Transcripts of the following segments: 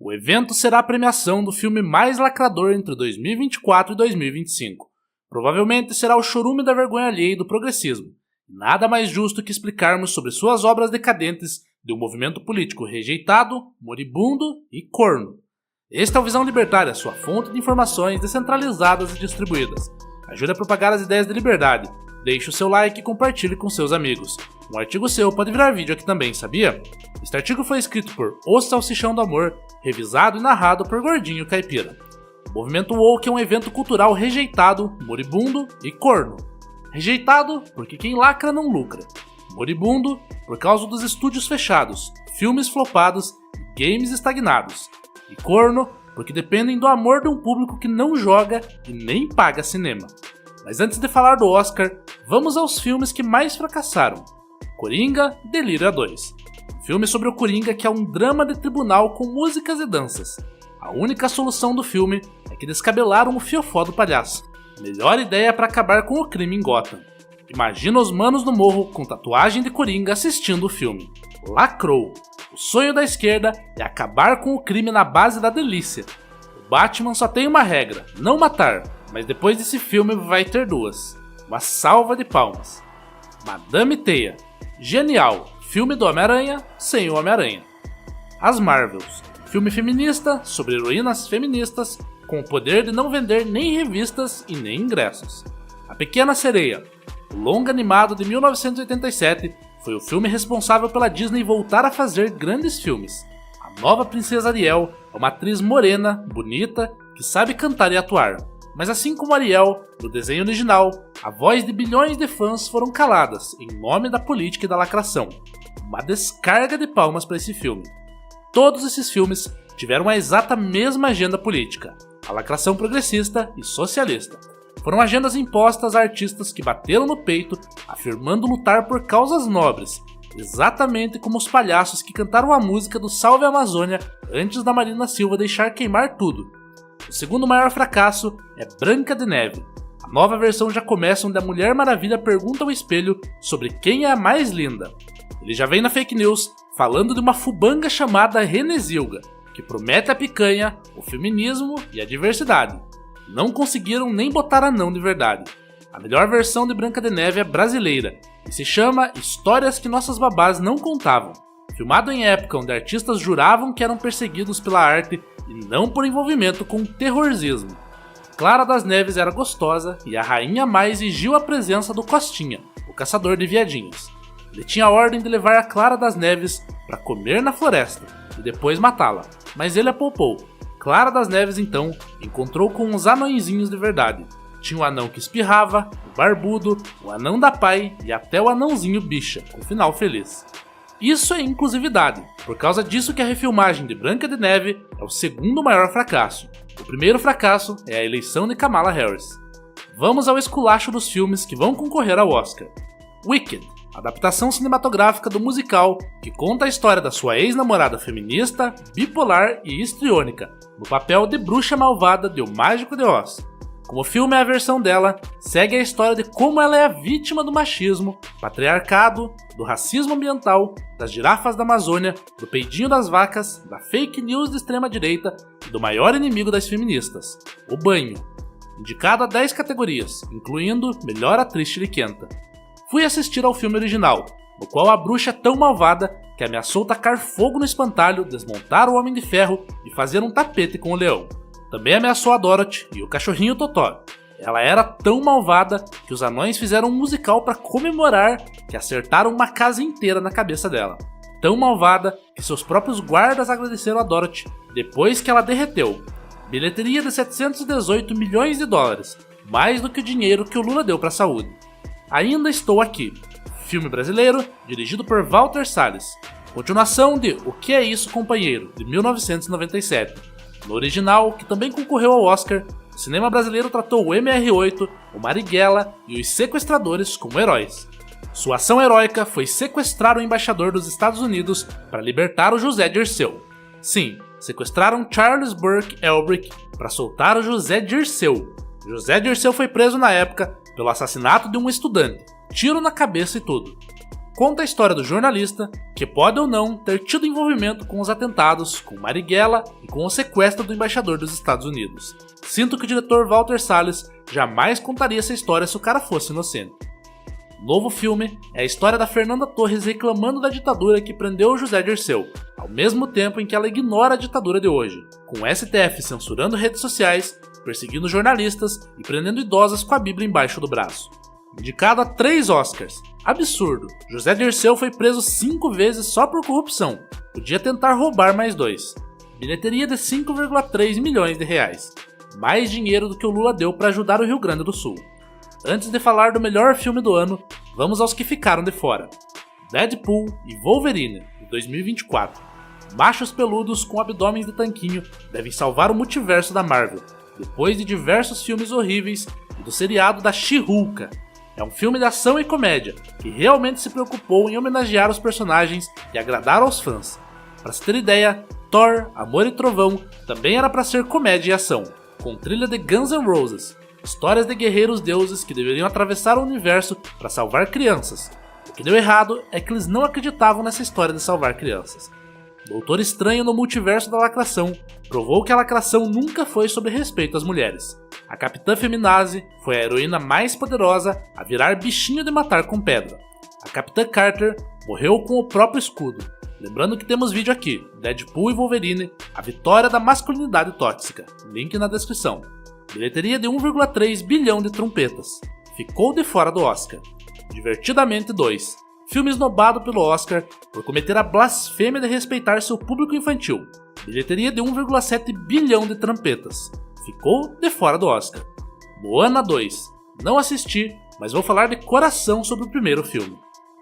O evento será a premiação do filme mais lacrador entre 2024 e 2025. Provavelmente será o chorume da vergonha alheia e do progressismo. Nada mais justo que explicarmos sobre suas obras decadentes de um movimento político rejeitado, moribundo e corno. Este é o Visão Libertária, sua fonte de informações descentralizadas e distribuídas. Ajude a propagar as ideias de liberdade. Deixe o seu like e compartilhe com seus amigos. Um artigo seu pode virar vídeo aqui também, sabia? Este artigo foi escrito por O Salsichão do Amor, revisado e narrado por Gordinho Caipira. O movimento woke é um evento cultural rejeitado, moribundo e corno. Rejeitado porque quem lacra não lucra. Moribundo por causa dos estúdios fechados, filmes flopados e games estagnados. E corno porque dependem do amor de um público que não joga e nem paga cinema. Mas antes de falar do Oscar, vamos aos filmes que mais fracassaram. Coringa, Delírio 2. Um filme sobre o Coringa que é um drama de tribunal com músicas e danças. A única solução do filme é que descabelaram o fiofó do palhaço. Melhor ideia para acabar com o crime em Gotham. Imagina os manos do morro com tatuagem de Coringa assistindo o filme. Lacrou. O sonho da esquerda é acabar com o crime na base da delícia. O Batman só tem uma regra, não matar, mas depois desse filme vai ter duas. Uma salva de palmas. Madame Teia. Genial. Filme do Homem-Aranha sem o Homem-Aranha. As Marvels. Filme feminista sobre heroínas feministas com o poder de não vender nem revistas e nem ingressos. A Pequena Sereia. O longa animado de 1987 foi o filme responsável pela Disney voltar a fazer grandes filmes. A nova princesa Ariel é uma atriz morena, bonita, que sabe cantar e atuar. Mas assim como Ariel, no desenho original, a voz de bilhões de fãs foram caladas em nome da política e da lacração. Uma descarga de palmas para esse filme. Todos esses filmes tiveram a exata mesma agenda política, a lacração progressista e socialista. Foram agendas impostas a artistas que bateram no peito, afirmando lutar por causas nobres, exatamente como os palhaços que cantaram a música do Salve Amazônia antes da Marina Silva deixar queimar tudo. O segundo maior fracasso é Branca de Neve. A nova versão já começa onde a Mulher Maravilha pergunta ao espelho sobre quem é a mais linda. Ele já vem na fake news falando de uma fubanga chamada Renezilga, que promete a picanha, o feminismo e a diversidade. Não conseguiram nem botar anão de verdade. A melhor versão de Branca de Neve é brasileira e se chama Histórias que Nossas Babás Não Contavam. Filmado em época onde artistas juravam que eram perseguidos pela arte e não por envolvimento com terrorismo. Clara das Neves era gostosa e a Rainha Má exigiu a presença do Costinha, o caçador de viadinhos. Ele tinha a ordem de levar a Clara das Neves para comer na floresta e depois matá-la, mas ele a poupou. Clara das Neves então encontrou com uns anõezinhos de verdade. Tinha o anão que espirrava, o barbudo, o anão da pai e até o anãozinho bicha, com final feliz. Isso é inclusividade, por causa disso que a refilmagem de Branca de Neve é o segundo maior fracasso. O primeiro fracasso é a eleição de Kamala Harris. Vamos ao esculacho dos filmes que vão concorrer ao Oscar. Wicked, adaptação cinematográfica do musical que conta a história da sua ex-namorada feminista, bipolar e histriônica, no papel de bruxa malvada de O Mágico de Oz. Como o filme é a versão dela, segue a história de como ela é a vítima do machismo, patriarcado, do racismo ambiental, das girafas da Amazônia, do peidinho das vacas, da fake news de extrema direita e do maior inimigo das feministas, o banho. Indicado a 10 categorias, incluindo Melhor Atriz Chiliquenta. Fui assistir ao filme original, no qual a bruxa é tão malvada que ameaçou tacar fogo no espantalho, desmontar o Homem de Ferro e fazer um tapete com o leão. Também ameaçou a Dorothy e o cachorrinho Totó. Ela era tão malvada que os anões fizeram um musical para comemorar que acertaram uma casa inteira na cabeça dela. Tão malvada que seus próprios guardas agradeceram a Dorothy depois que ela derreteu. Bilheteria de 718 milhões de dólares, mais do que o dinheiro que o Lula deu para a saúde. Ainda Estou Aqui, filme brasileiro dirigido por Walter Salles. Continuação de O Que É Isso, Companheiro, de 1997. No original, que também concorreu ao Oscar, o cinema brasileiro tratou o MR8, o Marighella e os sequestradores como heróis. Sua ação heróica foi sequestrar o embaixador dos Estados Unidos para libertar o José Dirceu. Sim, sequestraram Charles Burke Elbrick para soltar o José Dirceu. José Dirceu foi preso na época pelo assassinato de um estudante, tiro na cabeça e tudo. conta a história do jornalista, que pode ou não ter tido envolvimento com os atentados, com Marighella e com o sequestro do embaixador dos Estados Unidos. Sinto que o diretor Walter Salles jamais contaria essa história se o cara fosse inocente. O novo filme é a história da Fernanda Torres reclamando da ditadura que prendeu o José Dirceu, ao mesmo tempo em que ela ignora a ditadura de hoje, com o STF censurando redes sociais, perseguindo jornalistas e prendendo idosas com a Bíblia embaixo do braço. Indicado a 3 Oscars. Absurdo, José Dirceu foi preso 5 vezes só por corrupção, podia tentar roubar mais 2. Bilheteria de 5,3 milhões de reais, mais dinheiro do que o Lula deu para ajudar o Rio Grande do Sul. Antes de falar do melhor filme do ano, vamos aos que ficaram de fora. Deadpool e Wolverine, de 2024. Machos peludos com abdômenes de tanquinho devem salvar o multiverso da Marvel, depois de diversos filmes horríveis e do seriado da She-Hulk. É um filme de ação e comédia, que realmente se preocupou em homenagear os personagens e agradar aos fãs. Para se ter ideia, Thor, Amor e Trovão também era para ser comédia e ação, com trilha de Guns N' Roses. Histórias de guerreiros deuses que deveriam atravessar o universo para salvar crianças. O que deu errado é que eles não acreditavam nessa história de salvar crianças. Doutor Estranho no Multiverso da Lacração provou que a lacração nunca foi sobre respeito às mulheres. A Capitã Feminazi foi a heroína mais poderosa a virar bichinho de matar com pedra. A Capitã Carter morreu com o próprio escudo. Lembrando que temos vídeo aqui, Deadpool e Wolverine, a vitória da masculinidade tóxica. Link na descrição. Bilheteria de 1,3 bilhão de trompetas. Ficou de fora do Oscar. Divertidamente 2. Filme esnobado pelo Oscar por cometer a blasfêmia de respeitar seu público infantil. Bilheteria de 1,7 bilhão de trompetas. Ficou de fora do Oscar. Moana 2. Não assisti, mas vou falar de coração sobre o primeiro filme.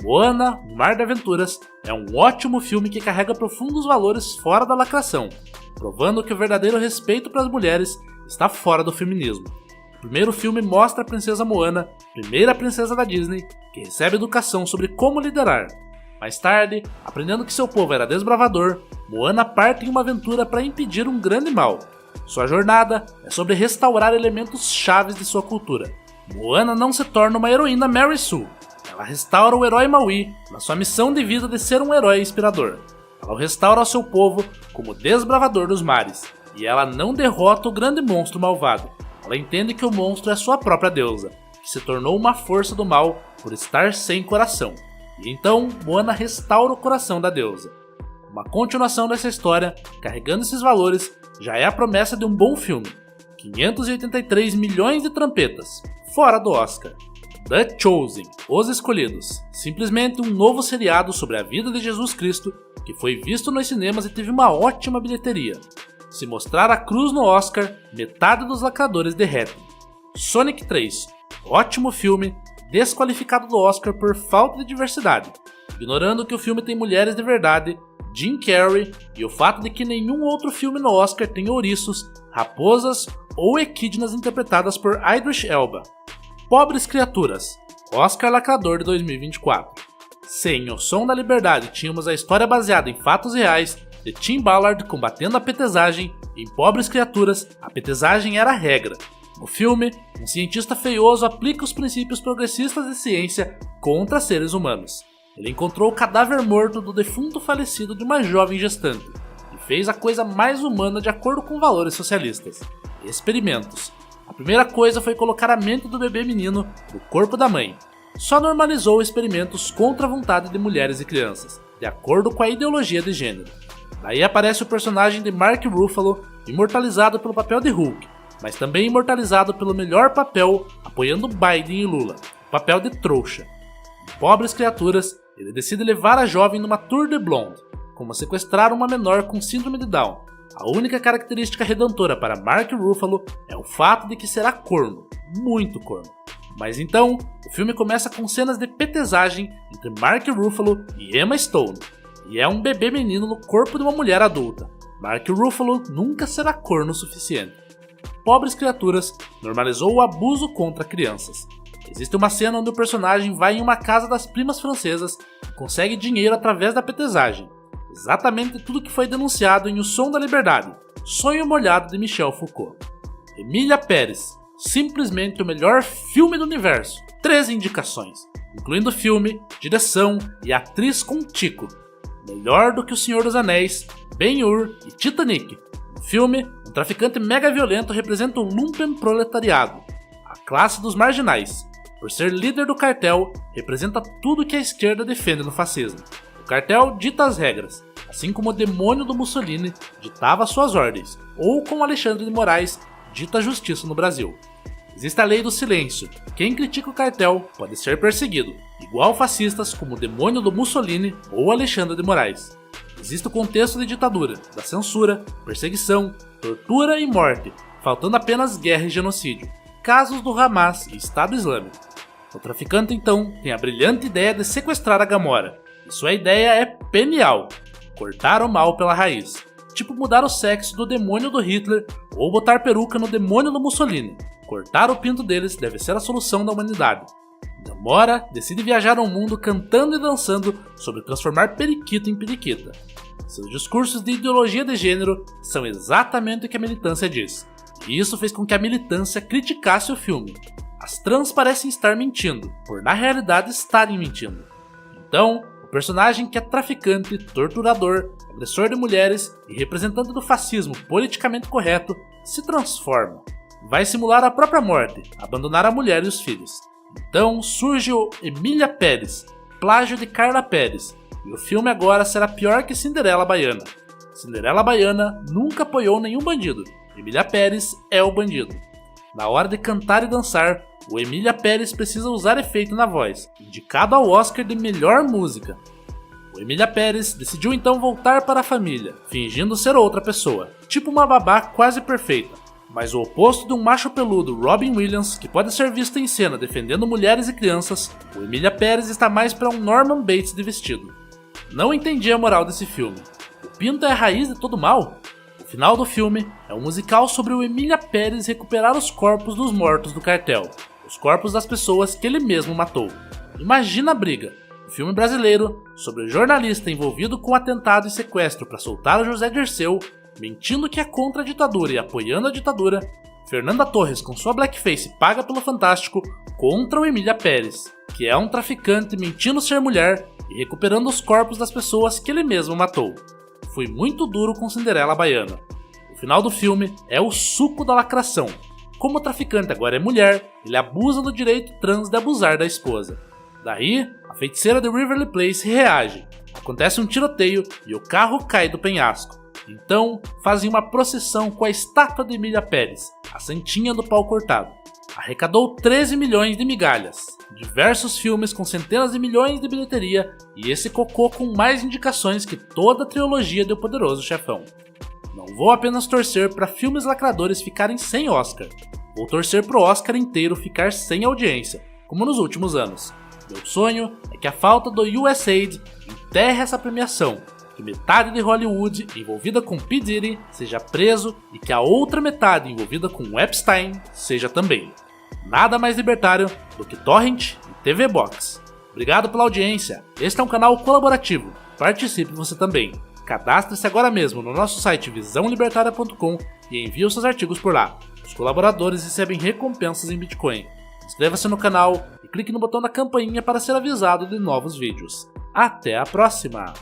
Moana, o Mar de Aventuras, é um ótimo filme que carrega profundos valores fora da lacração, provando que o verdadeiro respeito para as mulheres está fora do feminismo. O primeiro filme mostra a princesa Moana, primeira princesa da Disney, que recebe educação sobre como liderar. Mais tarde, aprendendo que seu povo era desbravador, Moana parte em uma aventura para impedir um grande mal. Sua jornada é sobre restaurar elementos chaves de sua cultura. Moana não se torna uma heroína Mary Sue. Ela restaura o herói Maui na sua missão de vida de ser um herói inspirador. Ela o restaura ao seu povo como desbravador dos mares. E ela não derrota o grande monstro malvado. Ela entende que o monstro é sua própria deusa, que se tornou uma força do mal por estar sem coração. E então, Moana restaura o coração da deusa. Uma continuação dessa história, carregando esses valores, já é a promessa de um bom filme. 583 milhões de trompetas, fora do Oscar. The Chosen, Os Escolhidos, simplesmente um novo seriado sobre a vida de Jesus Cristo, que foi visto nos cinemas e teve uma ótima bilheteria. Se mostrar a cruz no Oscar, metade dos lacradores derretem. Sonic 3, ótimo filme, desqualificado do Oscar por falta de diversidade, ignorando que o filme tem mulheres de verdade, Jim Carrey e o fato de que nenhum outro filme no Oscar tem ouriços, raposas ou equidnas interpretadas por Idris Elba. Pobres Criaturas, Oscar lacrador de 2024. Se em O Som da Liberdade tínhamos a história baseada em fatos reais de Tim Ballard combatendo a petesagem, em Pobres Criaturas, a petesagem era a regra. No filme, um cientista feioso aplica os princípios progressistas de ciência contra seres humanos. Ele encontrou o cadáver morto do defunto falecido de uma jovem gestante e fez a coisa mais humana de acordo com valores socialistas: experimentos. A primeira coisa foi colocar a mente do bebê menino no corpo da mãe. Só normalizou experimentos contra a vontade de mulheres e crianças, de acordo com a ideologia de gênero. Daí aparece o personagem de Mark Ruffalo, imortalizado pelo papel de Hulk, mas também imortalizado pelo melhor papel apoiando Biden e Lula, o papel de trouxa. Em Pobres Criaturas, ele decide levar a jovem numa tour de blonde, como sequestrar uma menor com síndrome de Down. A única característica redentora para Mark Ruffalo é o fato de que será corno, muito corno. Mas então, o filme começa com cenas de petesagem entre Mark Ruffalo e Emma Stone, e é um bebê menino no corpo de uma mulher adulta. Mark Ruffalo nunca será corno o suficiente. Pobres Criaturas normalizou o abuso contra crianças. Existe uma cena onde o personagem vai em uma casa das primas francesas e consegue dinheiro através da petesagem. Exatamente tudo que foi denunciado em O Som da Liberdade, Sonho Molhado de Michel Foucault. Emília Pérez, simplesmente o melhor filme do universo. 3 indicações. incluindo filme, direção e atriz com tico. Melhor do que O Senhor dos Anéis, Ben-Hur e Titanic. No filme, um traficante mega violento representa o lumpen proletariado, a classe dos marginais. Por ser líder do cartel, representa tudo que a esquerda defende no fascismo. O cartel dita as regras, assim como o demônio do Mussolini ditava suas ordens, ou como Alexandre de Moraes dita a justiça no Brasil. Existe a lei do silêncio. Quem critica o cartel pode ser perseguido, igual fascistas como o demônio do Mussolini ou Alexandre de Moraes. Existe o contexto de ditadura, da censura, perseguição, tortura e morte, faltando apenas guerra e genocídio, casos do Hamas e Estado Islâmico. O traficante então tem a brilhante ideia de sequestrar a Gamora, e sua ideia é genial: cortar o mal pela raiz, tipo mudar o sexo do demônio do Hitler ou botar peruca no demônio do Mussolini. Cortar o pinto deles deve ser a solução da humanidade. Gamora decide viajar ao mundo cantando e dançando sobre transformar periquito em periquita. Seus discursos de ideologia de gênero são exatamente o que a militância diz, e isso fez com que a militância criticasse o filme. As trans parecem estar mentindo, por na realidade estarem mentindo. Então, o personagem que é traficante, torturador, agressor de mulheres e representante do fascismo politicamente correto se transforma. Vai simular a própria morte, abandonar a mulher e os filhos. Então surge o Emília Pérez, plágio de Carla Pérez, e o filme agora será pior que Cinderela Baiana. Cinderela Baiana nunca apoiou nenhum bandido, Emília Pérez é o bandido. Na hora de cantar e dançar, o Emília Pérez precisa usar efeito na voz, indicado ao Oscar de melhor música. O Emília Pérez decidiu então voltar para a família, fingindo ser outra pessoa, tipo uma babá quase perfeita. Mas o oposto de um macho peludo Robin Williams, que pode ser visto em cena defendendo mulheres e crianças, o Emília Pérez está mais para um Norman Bates de vestido. Não entendi a moral desse filme. O pinto é a raiz de todo mal? O final do filme é um musical sobre o Emília Pérez recuperar os corpos dos mortos do cartel, os corpos das pessoas que ele mesmo matou. Imagina a briga! O filme brasileiro sobre o jornalista envolvido com atentado e sequestro para soltar o José Dirceu, mentindo que é contra a ditadura e apoiando a ditadura, Fernanda Torres com sua blackface paga pelo Fantástico contra o Emília Pérez, que é um traficante mentindo ser mulher e recuperando os corpos das pessoas que ele mesmo matou. Fui muito duro com Cinderela Baiana. O final do filme é o suco da lacração. Como o traficante agora é mulher, ele abusa do direito trans de abusar da esposa. Daí, a feiticeira de Waverly Place reage. Acontece um tiroteio e o carro cai do penhasco. Então, fazem uma procissão com a estátua de Emília Pérez, a santinha do pau cortado. Arrecadou 13 milhões de migalhas, diversos filmes com centenas de milhões de bilheteria e esse cocô com mais indicações que toda a trilogia do Poderoso Chefão. Não vou apenas torcer para filmes lacradores ficarem sem Oscar, vou torcer pro Oscar inteiro ficar sem audiência, como nos últimos anos. Meu sonho é que a falta do USAID enterre essa premiação, que metade de Hollywood envolvida com P. Diddy seja preso e que a outra metade envolvida com Epstein seja também. Nada mais libertário do que Torrent e TV Box. Obrigado pela audiência, este é um canal colaborativo, participe você também. Cadastre-se agora mesmo no nosso site visãolibertaria.com e envie os seus artigos por lá. Os colaboradores recebem recompensas em Bitcoin. Inscreva-se no canal e clique no botão da campainha para ser avisado de novos vídeos. Até a próxima!